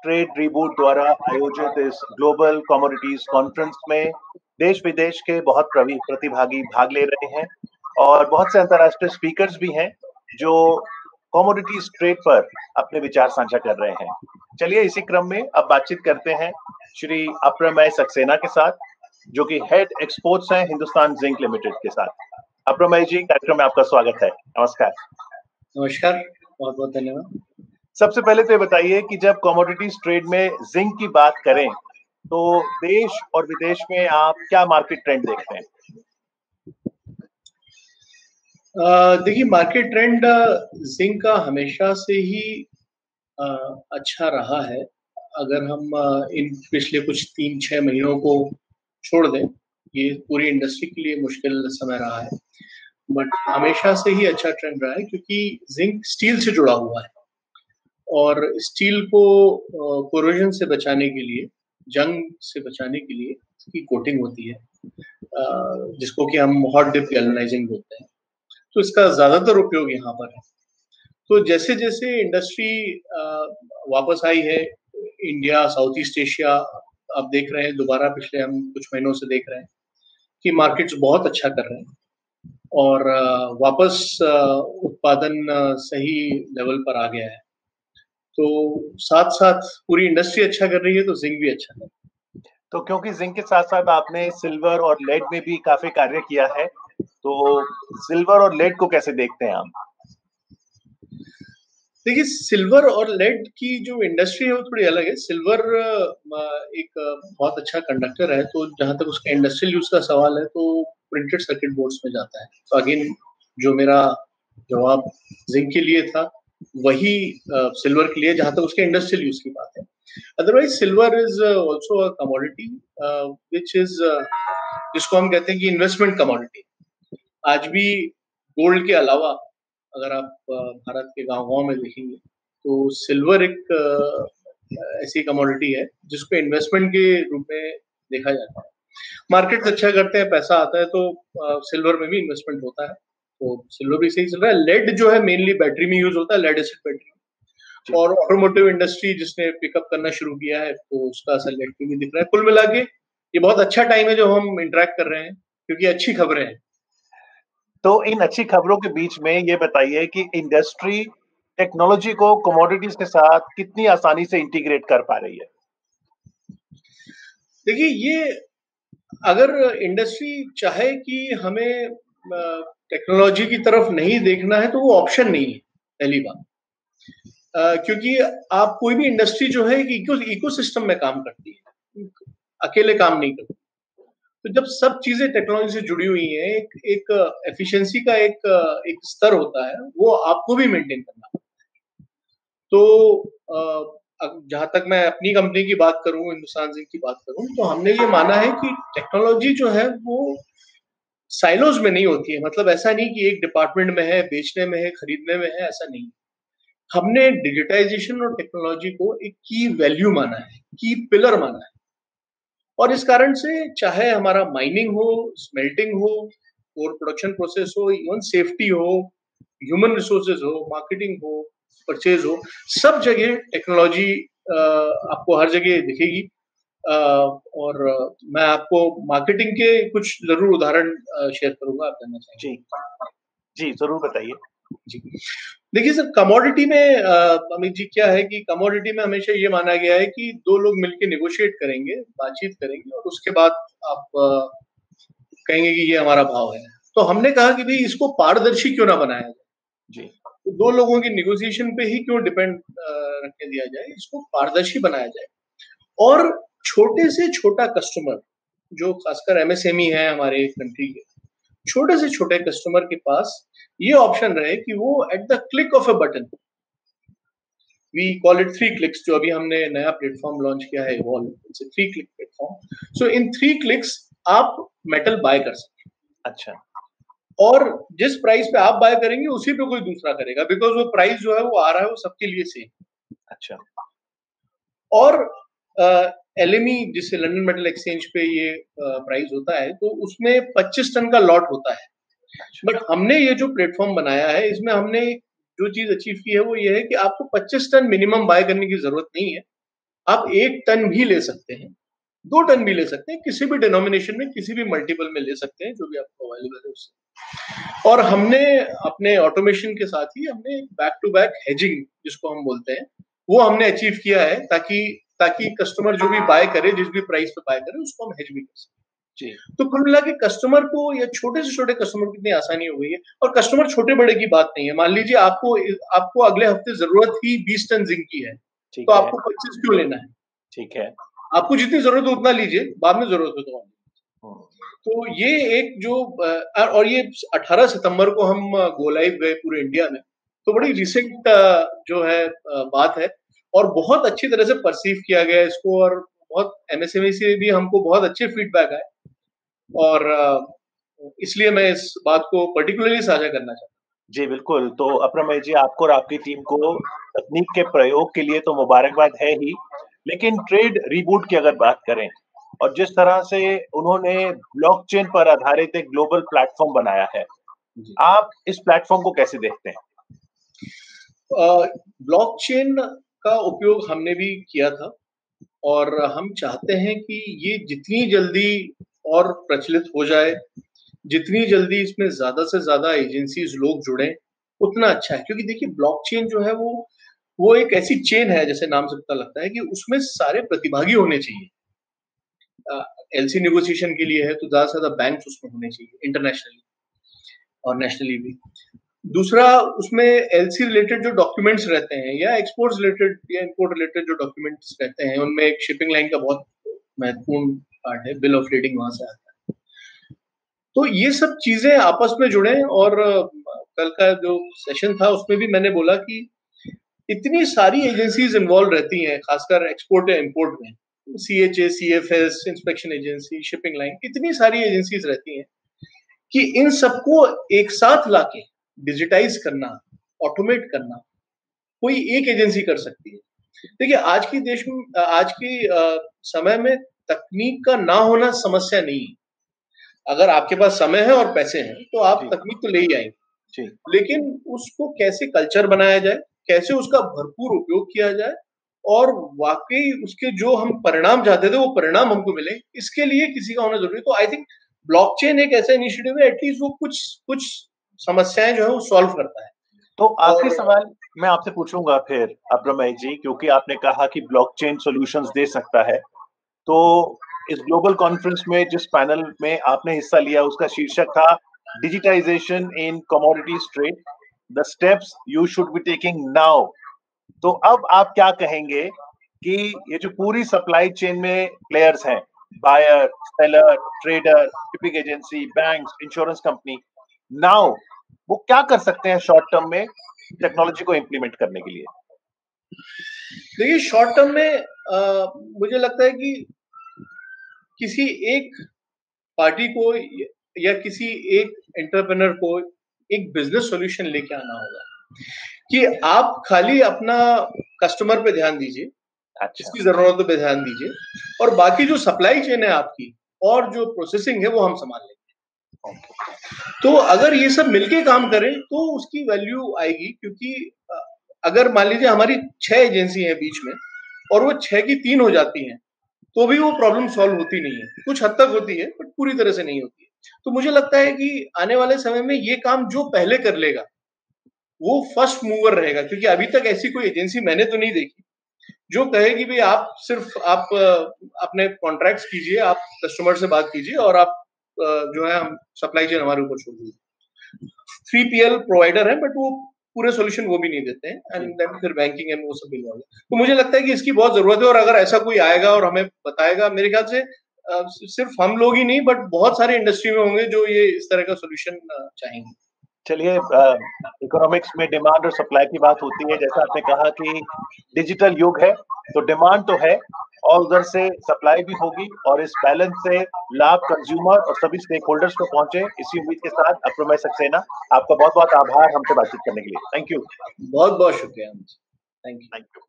Trade reboot द्वारा आयोजित इस ग्लोबल कमोडिटीज कॉन्फ्रेंस में देश विदेश के बहुत प्रतिभागी भाग ले रहे हैं और बहुत से अंतर्राष्ट्रीय स्पीकर्स भी हैं जो कमोडिटीज ट्रेड पर अपने विचार साझा कर रहे हैं। चलिए इसी क्रम में अब बातचीत करते हैं श्री अप्रमेय सक्सेना के साथ, जो कि हेड एक्सपोर्ट्स हैं हिंदुस्तान जिंक लिमिटेड के साथ। अप्रमेय जी, कार्यक्रम में आपका स्वागत है। नमस्कार। नमस्कार, बहुत बहुत धन्यवाद। सबसे पहले तो ये बताइए कि जब कमोडिटीज ट्रेड में जिंक की बात करें तो देश और विदेश में आप क्या मार्केट ट्रेंड देखते हैं? देखिए, मार्केट ट्रेंड जिंक का हमेशा से ही अच्छा रहा है। अगर हम इन पिछले कुछ 3-6 महीनों को छोड़ दें, ये पूरी इंडस्ट्री के लिए मुश्किल समय रहा है, बट हमेशा से ही अच्छा ट्रेंड रहा है क्योंकि जिंक स्टील से जुड़ा हुआ है और स्टील को कोरोजन से बचाने के लिए, जंग से बचाने के लिए इसकी कोटिंग होती है, जिसको कि हम हॉट डिप गैल्वेनाइजिंग बोलते हैं। तो इसका ज्यादातर उपयोग यहाँ पर है। तो जैसे जैसे इंडस्ट्री वापस आई है, इंडिया, साउथ ईस्ट एशिया, आप देख रहे हैं दोबारा, पिछले हम कुछ महीनों से देख रहे हैं कि मार्केट्स बहुत अच्छा कर रहे हैं और वापस उत्पादन सही लेवल पर आ गया है। तो साथ साथ पूरी इंडस्ट्री अच्छा कर रही है तो जिंक भी अच्छा कर रही है। तो क्योंकि जिंक के साथ साथ आपने सिल्वर और लेड में भी काफी कार्य किया है, तो सिल्वर और लेड को कैसे देखते हैं आप? देखिए, सिल्वर और लेड की जो इंडस्ट्री है वो थोड़ी अलग है। सिल्वर एक बहुत अच्छा कंडक्टर है, तो जहां तक उसका इंडस्ट्रियल यूज का सवाल है तो प्रिंटेड सर्किट बोर्ड्स में जाता है। तो अगेन जो मेरा जवाब जिंक के लिए था वही सिल्वर के लिए, जहां तक उसके इंडस्ट्रियल यूज की बात है। Otherwise silver is also a commodity which is, जिसको हम कहते हैं कि इन्वेस्टमेंट कमोडिटी। आज भी गोल्ड के अलावा अगर आप भारत के गांव-गांव में देखेंगे तो सिल्वर एक ऐसी कमोडिटी है जिसको इन्वेस्टमेंट के रूप में देखा जाता है। मार्केट्स अच्छा करते हैं, पैसा आता है तो सिल्वर में भी इन्वेस्टमेंट होता है, तो सिल्वर भी सही चल रहा है। लेड जो है मेनली बैटरी में यूज होता है, लेड एसिड बैटरी, और ऑटोमोटिव इंडस्ट्री जिसने पिकअप करना शुरू किया है तो उसका असर लेड पे भी दिख रहा है। कुल मिला के ये बहुत अच्छा टाइम है जो हम इंटरेक्ट कर रहे हैं क्योंकि अच्छी खबरें हैं। तो इन अच्छी खबरों के बीच में ये बताइए कि इंडस्ट्री टेक्नोलॉजी को कमोडिटीज के साथ कितनी आसानी से इंटीग्रेट कर पा रही है? देखिए, ये अगर इंडस्ट्री चाहे कि हमें टेक्नोलॉजी की तरफ नहीं देखना है तो वो ऑप्शन नहीं है, पहली बात। क्योंकि आप कोई भी इंडस्ट्री जो है इकोसिस्टम में काम करती है, अकेले काम नहीं करती। तो जब सब चीजें टेक्नोलॉजी से जुड़ी हुई हैं, एक एफिशिएंसी का एक स्तर होता है, वो आपको भी मेंटेन करना होता है। तो जहां तक मैं अपनी कंपनी की बात करूं, हिंदुस्तान जिंक की बात करूं, तो हमने ये माना है कि टेक्नोलॉजी जो है वो साइलोज में नहीं होती है। मतलब ऐसा नहीं कि एक डिपार्टमेंट में है, बेचने में है, खरीदने में है, ऐसा नहीं। हमने डिजिटाइजेशन और टेक्नोलॉजी को एक की वैल्यू माना है, की पिलर माना है, और इस कारण से चाहे हमारा माइनिंग हो, स्मेल्टिंग हो, और प्रोडक्शन प्रोसेस हो, इवन सेफ्टी हो, ह्यूमन रिसोर्सेज हो, मार्केटिंग हो, परचेज हो, सब जगह टेक्नोलॉजी आपको हर जगह दिखेगी। और मैं आपको मार्केटिंग के कुछ जरूर उदाहरण शेयर करूंगा, आप जानना चाहेंगे? जी जरूर बताइए। जी, देखिए सर, कमोडिटी में अमित जी क्या है कि कमोडिटी में हमेशा ये माना गया है कि दो लोग मिलकर नेगोशिएट करेंगे, बातचीत करेंगे, और उसके बाद आप कहेंगे कि ये हमारा भाव है। तो हमने कहा कि भाई इसको पारदर्शी क्यों ना बनाया जाए जी, तो दो लोगों की नेगोशिएशन पे ही क्यों डिपेंड रखने दिया जाए, इसको पारदर्शी बनाया जाए। और छोटे से छोटा कस्टमर, जो खासकर एमएसएमई है हमारे कंट्री के, छोटे से छोटे कस्टमर के पास ये ऑप्शन रहे कि वो at the click of a button, we call it 3 clicks, जो अभी हमने नया प्लेटफॉर्म लॉन्च किया है evolve, it's a 3 click platform. So in 3 clicks आप मेटल बाय कर सकते हैं। अच्छा। और जिस प्राइस पे आप बाय करेंगे उसी पे कोई दूसरा करेगा, बिकॉज वो प्राइस जो है वो आ रहा है वो सबके लिए सेम। अच्छा। और एलएमई, जिससे लंदन मेटल एक्सचेंज पे ये प्राइस होता है, तो उसमें 25 टन का लॉट होता है। बट हमने ये जो प्लेटफॉर्म बनाया है, इसमें हमने जो चीज अचीव की है वो ये है कि आपको 25 टन मिनिमम बाय करने की जरूरत नहीं है। आप 1 टन भी ले सकते हैं, 2 टन भी ले सकते हैं, किसी भी डिनोमिनेशन में, किसी भी मल्टीपल में ले सकते हैं, जो भी आपको अवेलेबल है उससे। और हमने अपने ऑटोमेशन के साथ ही हमने बैक टू बैक हेजिंग जिसको हम बोलते हैं, वो हमने अचीव किया है, ताकि कस्टमर जो भी बाय करे, जिस भी प्राइस पे बाय करे, उसको हम हेज भी कर सकें। जी। तो कुल मिला के कस्टमर को, या छोटे से छोटे कस्टमर को कितनी आसानी हो गई है। और कस्टमर छोटे बड़े की बात नहीं है। मान लीजिए आपको अगले हफ्ते जरूरत ही 20 टन जिंक की है, तो आपको 25 क्यों लेना है? ठीक है। आपको जितनी जरूरत हो उतना लीजिए, बाद में जरूरत हो तो ये एक जो और ये 18 सितंबर को हम गो लाइव गए पूरे इंडिया में, तो बड़ी रिसेंट जो है बात है, और बहुत अच्छी तरह से परसीव किया गया इसको, और बहुत एमएसएमई से भी हमको बहुत अच्छे फीडबैक आए, और इसलिए मैं इस बात को पर्टिकुलरली साझा करना चाहता हूँ। जी बिल्कुल। तो अप्रमेय जी, आपको और आपकी टीम को तकनीक के प्रयोग के लिए तो मुबारकबाद है ही, लेकिन ट्रेड रीबूट की अगर बात करें, और जिस तरह से उन्होंने ब्लॉकचेन पर आधारित एक ग्लोबल प्लेटफॉर्म बनाया है, आप इस प्लेटफॉर्म को कैसे देखते हैं? ब्लॉकचेन का उपयोग हमने भी किया था, और हम चाहते हैं कि ये जितनी जल्दी और प्रचलित हो जाए, जितनी जल्दी इसमें ज़्यादा से ज़्यादा एजेंसीज लोग जुड़ें, उतना अच्छा है। क्योंकि देखिए, ब्लॉकचेन जो है वो एक ऐसी चेन है, जैसे नाम से पता लगता है, कि उसमें सारे प्रतिभागी होने चाहिए। एलसी नेगोशिएशन के लिए है तो ज़्यादा से ज़्यादा बैंक्स उसमें होने चाहिए, इंटरनेशनली और नेशनली भी। दूसरा, उसमें एलसी रिलेटेड जो डॉक्यूमेंट्स रहते हैं, या एक्सपोर्ट्स रिलेटेड या इंपोर्ट रिलेटेड जो डॉक्यूमेंट्स रहते हैं, उनमें एक शिपिंग लाइन का बहुत महत्वपूर्ण पार्ट है, बिल ऑफ लीडिंग वहां से आता है। तो ये सब चीजें आपस में जुड़े, और कल का जो सेशन था उसमें भी मैंने बोला कि इतनी सारी एजेंसीज इन्वॉल्व रहती हैं, खासकर एक्सपोर्ट या इंपोर्ट में, CHA, CFS, inspection agency, shipping line, इतनी सारी एजेंसीज रहती हैं कि इन सबको एक साथ लाके डिजिटाइज करना, ऑटोमेट करना, कोई एक एजेंसी कर सकती है। देखिए, आज की समय में तकनीक का ना होना समस्या नहीं है। अगर आपके पास समय है और पैसे हैं, तो आप तकनीक तो ले ही आएंगे, लेकिन उसको कैसे कल्चर बनाया जाए, कैसे उसका भरपूर उपयोग किया जाए, और वाकई उसके जो हम परिणाम चाहते थे वो परिणाम हमको मिले, इसके लिए किसी का होना जरूरी है। तो आई थिंक ब्लॉकचेन एक ऐसा इनिशिएटिव है, एटलीस्ट वो कुछ समस्याएं जो है वो सॉल्व करता है। तो आखिरी सवाल मैं आपसे पूछूंगा फिर अप्रमेय जी, क्योंकि आपने कहा कि ब्लॉकचेन सॉल्यूशंस दे सकता है, तो इस ग्लोबल कॉन्फ्रेंस में जिस पैनल में आपने हिस्सा लिया, उसका शीर्षक था digitization in commodities trade, the steps you should be taking now. तो अब आप क्या कहेंगे कि ये जो पूरी सप्लाई चेन में प्लेयर्स हैं, buyer, seller, trader, shipping agency, banks, insurance company, now वो क्या कर सकते हैं शॉर्ट टर्म में टेक्नोलॉजी को इम्प्लीमेंट करने के लिए? देखिए, शॉर्ट टर्म में मुझे लगता है कि किसी एक पार्टी को या किसी एक एंटरप्रेन्योर को एक बिजनेस सॉल्यूशन लेके आना होगा, कि आप खाली अपना कस्टमर पे ध्यान दीजिए, इसकी जरूरतों पे ध्यान दीजिए, और बाकी जो सप्लाई चेन है आपकी और जो प्रोसेसिंग है वो हम संभाल लेंगे। तो अगर ये सब मिलके काम करें तो उसकी वैल्यू आएगी, क्योंकि अगर मान लीजिए हमारी 6 एजेंसी है बीच में, और वो 6 की 3 हो जाती हैं, तो भी वो प्रॉब्लम सॉल्व होती नहीं है। कुछ हद तक होती है, बट पूरी तरह से नहीं होती है। तो मुझे लगता है कि आने वाले समय में ये काम जो पहले कर लेगा वो फर्स्ट मूवर रहेगा, क्योंकि अभी तक ऐसी कोई एजेंसी मैंने तो नहीं देखी जो कहेगी भाई आप सिर्फ अपने कॉन्ट्रैक्ट्स कीजिए, आप कस्टमर से बात कीजिए, और आप जो है हम सप्लाई चेन हमारे ऊपर छोड़ दीजिए। 3PL प्रोवाइडर है, बट वो पूरे सॉल्यूशन वो भी नहीं देते हैं, एंड देन फिर बैंकिंग एंड वो सब भी होगा। तो मुझे लगता है कि इसकी बहुत जरूरत है, और अगर ऐसा कोई आएगा और हमें बताएगा, मेरे ख्याल से सिर्फ हम लोग ही नहीं, बट बहुत सारे इंडस्ट्री में होंगे जो ये इस तरह का सॉल्यूशन चाहेंगे। चलिए, इकोनॉमिक्स में डिमांड और सप्लाई की बात होती है। जैसा आपने कहा कि डिजिटल युग है, तो डिमांड तो है और उधर से सप्लाई भी होगी, और इस बैलेंस से लाभ कंज्यूमर और सभी स्टेक होल्डर्स को पहुंचे, इसी उम्मीद के साथ अप्रमेय सक्सेना, आपका बहुत बहुत आभार हमसे बातचीत करने के लिए। Thank you. बहुत बहुत शुक्रिया। Thank you.